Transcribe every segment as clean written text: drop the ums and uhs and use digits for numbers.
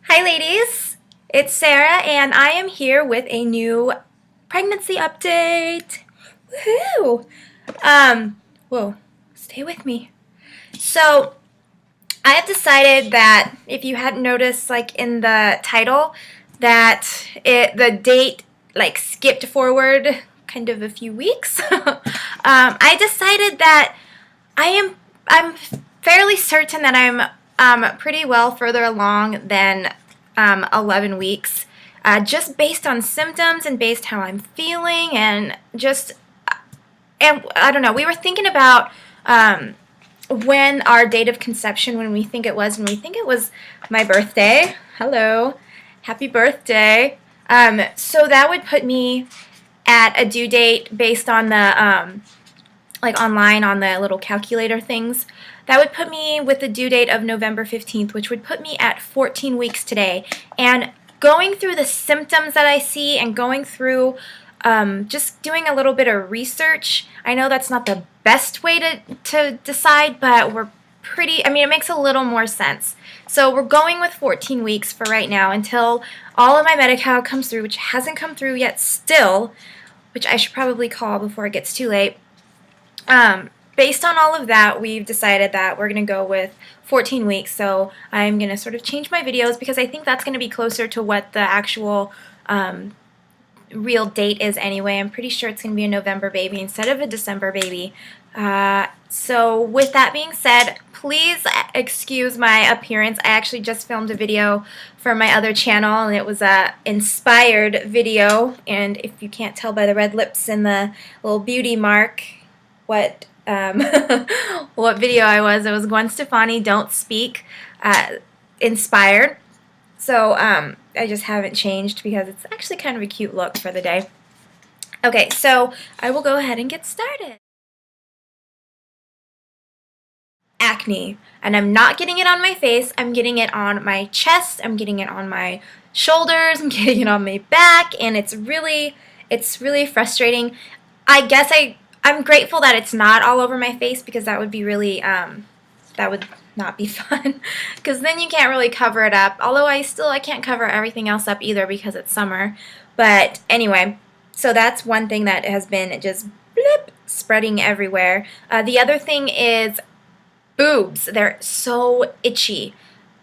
Hi ladies, it's Sarah and I am here with a new pregnancy update. Woohoo! Whoa, stay with me. So, I have decided that if you hadn't noticed like in the title that the date like skipped forward kind of a few weeks. I decided that I'm fairly certain that I'm pretty well further along than 11 weeks, just based on symptoms and based how I'm feeling and just and I don't know. We were thinking about when our date of conception, when we think it was, and we think it was my birthday. Hello, happy birthday. So that would put me at a due date based on the like online on the little calculator things. That would put me with the due date of November 15th, which would put me at 14 weeks today. And going through the symptoms that I see and going through just doing a little bit of research, I know that's not the best way to decide, but it makes a little more sense. So we're going with 14 weeks for right now until all of my Medi-Cal comes through, which hasn't come through yet still, which I should probably call before it gets too late. Based on all of that, we've decided that we're going to go with 14 weeks. So I'm going to sort of change my videos because I think that's going to be closer to what the actual real date is anyway. I'm pretty sure it's going to be a November baby instead of a December baby. So with that being said, please excuse my appearance. I actually just filmed a video for my other channel, and it was a inspired video. And if you can't tell by the red lips and the little beauty mark, what what video it was Gwen Stefani, Don't Speak, inspired. So I just haven't changed because it's actually kind of a cute look for the day. Okay, so I will go ahead and get started. Acne, and I'm not getting it on my face, I'm getting it on my chest, I'm getting it on my shoulders, I'm getting it on my back, and it's really frustrating. I guess I'm grateful that it's not all over my face because that would be really that would not be fun because then you can't really cover it up, although I can't cover everything else up either because it's summer. But anyway, so that's one thing that has been just blip, spreading everywhere. The other thing is boobs. They're so itchy,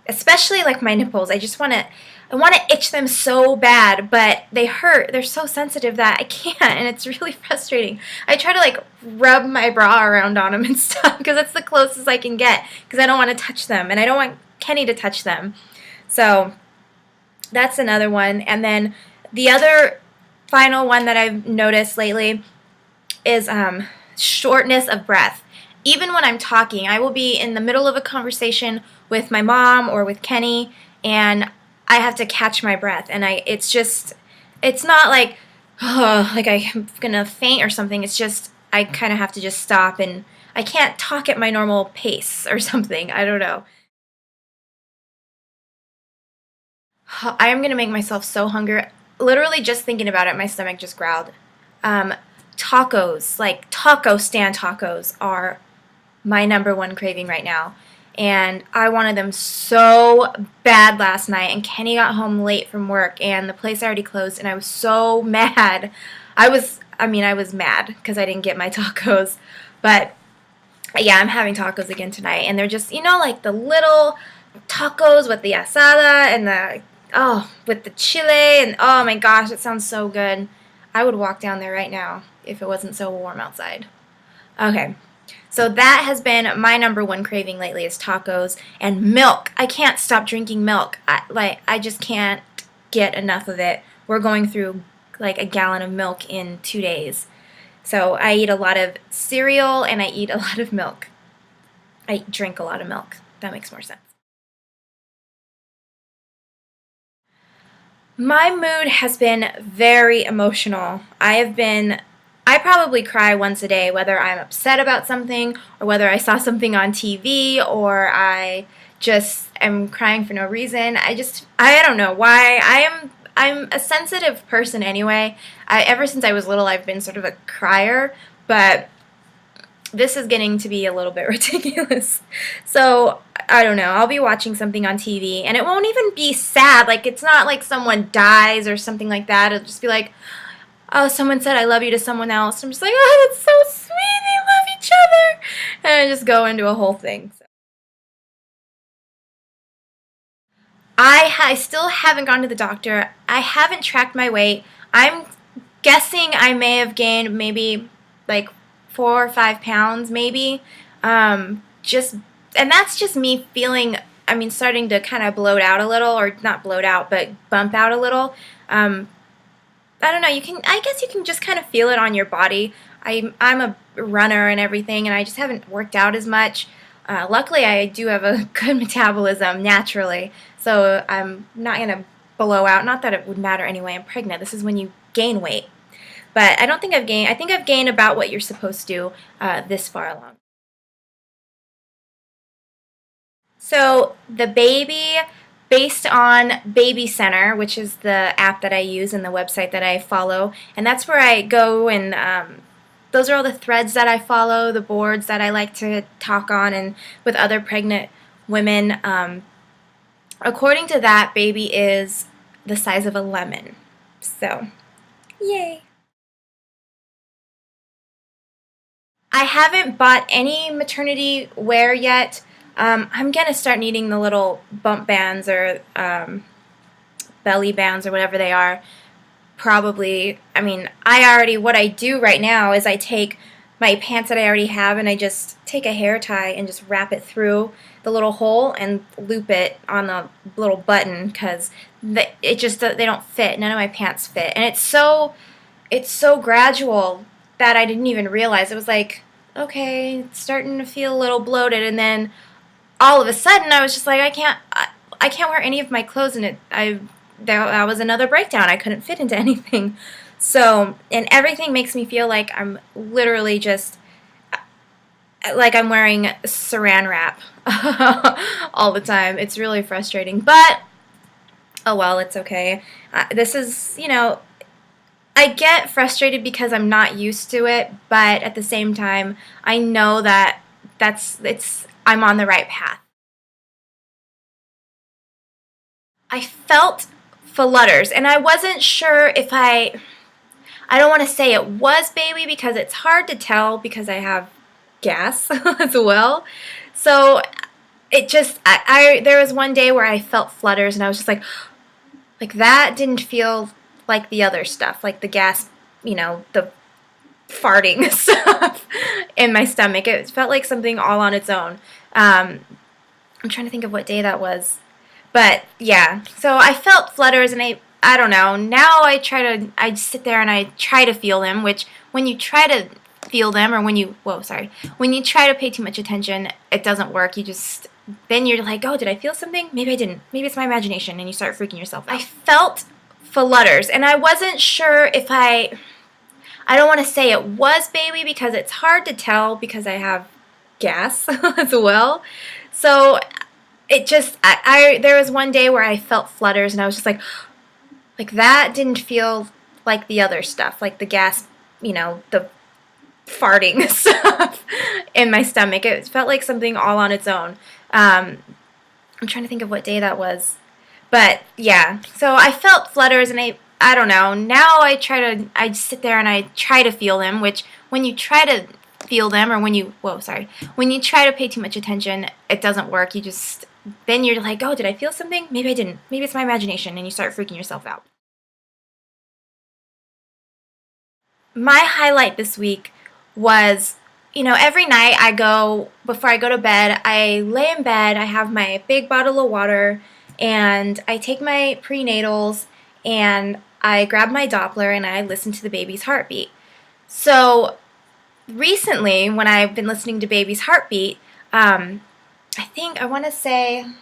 especially like my nipples. I want to itch them so bad, but they hurt. They're so sensitive that I can't, and it's really frustrating. I try to like rub my bra around on them and stuff because that's the closest I can get because I don't want to touch them, and I don't want Kenny to touch them. So that's another one. And then the other final one that I've noticed lately is shortness of breath. Even when I'm talking, I will be in the middle of a conversation with my mom or with Kenny, and I have to catch my breath, and it's not like, oh, like I'm gonna faint or something. It's just, I kind of have to just stop, and I can't talk at my normal pace or something. I don't know. I am gonna make myself so hungry. Literally just thinking about it, my stomach just growled. Tacos, like taco stand tacos, are my number one craving right now. And I wanted them so bad last night, and Kenny got home late from work, and the place already closed, and I was so mad. I was mad because I didn't get my tacos. But yeah, I'm having tacos again tonight, and they're just, like the little tacos with the asada and with the chile, and oh my gosh, it sounds so good. I would walk down there right now if it wasn't so warm outside. Okay. So that has been my number one craving lately is tacos and milk. I can't stop drinking milk. I just can't get enough of it. We're going through like a gallon of milk in 2 days. So I eat a lot of cereal and I eat a lot of milk. I drink a lot of milk. That makes more sense. My mood has been very emotional. I probably cry once a day, whether I'm upset about something or whether I saw something on TV or I just am crying for no reason. I don't know why. I'm a sensitive person anyway. Ever since I was little, I've been sort of a crier, but this is getting to be a little bit ridiculous. So, I don't know. I'll be watching something on TV and it won't even be sad. Like, it's not like someone dies or something like that. It'll just be like, oh, someone said I love you to someone else. I'm just like, oh, that's so sweet. They love each other. And I just go into a whole thing. So. I still haven't gone to the doctor. I haven't tracked my weight. I'm guessing I may have gained maybe like 4 or 5 pounds, maybe. Just and that's just me feeling. I mean, starting to kind of bloat out a little, or not bloat out, but bump out a little. I don't know. You can. I guess you can just kind of feel it on your body. I'm a runner and everything, and I just haven't worked out as much. Luckily, I do have a good metabolism naturally, so I'm not gonna blow out. Not that it would matter anyway. I'm pregnant. This is when you gain weight, but I don't think I've gained. I think I've gained about what you're supposed to this far along. So the baby, based on Baby Center, which is the app that I use and the website that I follow, and that's where I go and those are all the threads that I follow, the boards that I like to talk on and with other pregnant women. According to that, baby is the size of a lemon. So, yay. I haven't bought any maternity wear yet. I'm going to start needing the little bump bands or belly bands or whatever they are. Probably, I mean, what I do right now is I take my pants that I already have and I just take a hair tie and just wrap it through the little hole and loop it on the little button because they don't fit. None of my pants fit. And it's so gradual that I didn't even realize. It was like, okay, it's starting to feel a little bloated, and then all of a sudden I was just like, I can't wear any of my clothes, and that was another breakdown. I couldn't fit into anything. So, and everything makes me feel like I'm literally just like I'm wearing saran wrap all the time. It's really frustrating, but oh well, it's okay. This is, I get frustrated because I'm not used to it, but at the same time, I know that I'm on the right path. I felt flutters, and I wasn't sure if I don't want to say it was baby because it's hard to tell because I have gas as well. So it just there was one day where I felt flutters and I was just like that didn't feel like the other stuff, like the gas, the farting stuff in my stomach. It felt like something all on its own. I'm trying to think of what day that was. But yeah, so I felt flutters and I don't know. Now I sit there and I try to feel them, which when you try to feel them or when you try to pay too much attention, it doesn't work. Then you're like, oh, did I feel something? Maybe I didn't. Maybe it's my imagination, and you start freaking yourself out. I felt flutters, and I wasn't sure if I don't want to say it was baby because it's hard to tell because I have gas as well. So it just there was one day where I felt flutters and I was just like that didn't feel like the other stuff, like the gas, the farting stuff in my stomach. It felt like something all on its own. I'm trying to think of what day that was. But yeah, so I felt flutters and I don't know. Now I sit there and I try to feel them, which when you try to feel them or when you try to pay too much attention, it doesn't work. Then you're like, oh, did I feel something? Maybe I didn't. Maybe it's my imagination, and you start freaking yourself out. My highlight this week was, every night before I go to bed, I lay in bed, I have my big bottle of water, and I take my prenatals, and I grab my Doppler, and I listen to the baby's heartbeat. So recently, when I've been listening to baby's heartbeat, I think I want to say, I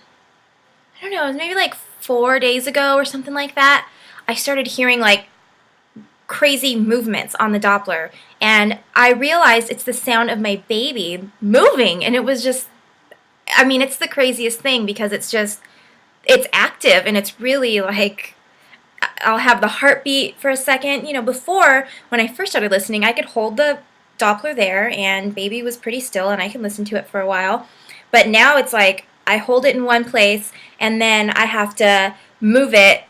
don't know, it was maybe like 4 days ago or something like that, I started hearing like crazy movements on the Doppler, and I realized it's the sound of my baby moving, and it was just, it's the craziest thing because it's active, and it's really like, I'll have the heartbeat for a second. Before, when I first started listening, I could hold the Doppler there, and baby was pretty still, and I can listen to it for a while. But now it's like I hold it in one place, and then I have to move it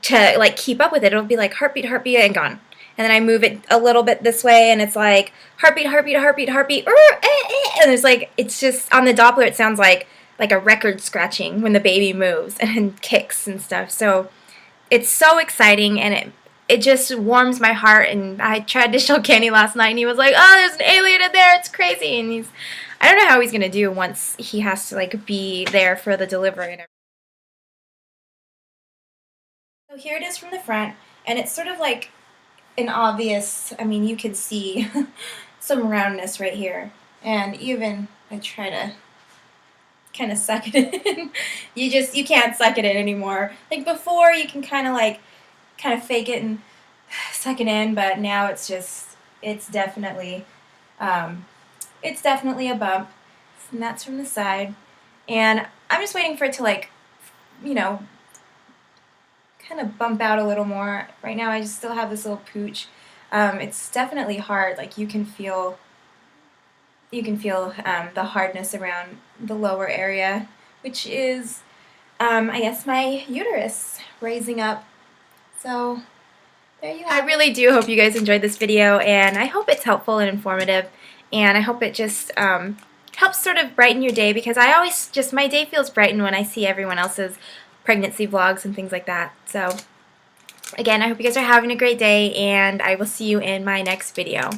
to like keep up with it. It'll be like heartbeat, heartbeat, and gone. And then I move it a little bit this way, and it's like heartbeat, heartbeat, heartbeat, heartbeat, and it's like it's just on the Doppler. It sounds like a record scratching when the baby moves and kicks and stuff. So it's so exciting, and it just warms my heart. And I tried to show Kenny last night, and he was like, "Oh, there's an alien in there! It's crazy!" And I don't know how he's gonna do once he has to like be there for the delivery and everything. So here it is from the front, and it's sort of like an obvious, I mean, you can see some roundness right here. And even, I try to kind of suck it in. You can't suck it in anymore. Like before, you can kind of fake it and suck it in, but now it's definitely, it's definitely a bump. And that's from the side. And I'm just waiting for it to like, you know, kind of bump out a little more. Right now I just still have this little pooch. It's definitely hard. Like you can feel the hardness around the lower area, which is I guess my uterus raising up. So there you have it. I really do hope you guys enjoyed this video, and I hope it's helpful and informative, and I hope it just helps sort of brighten your day, because I always just, my day feels brightened when I see everyone else's pregnancy vlogs and things like that. So again, I hope you guys are having a great day, and I will see you in my next video.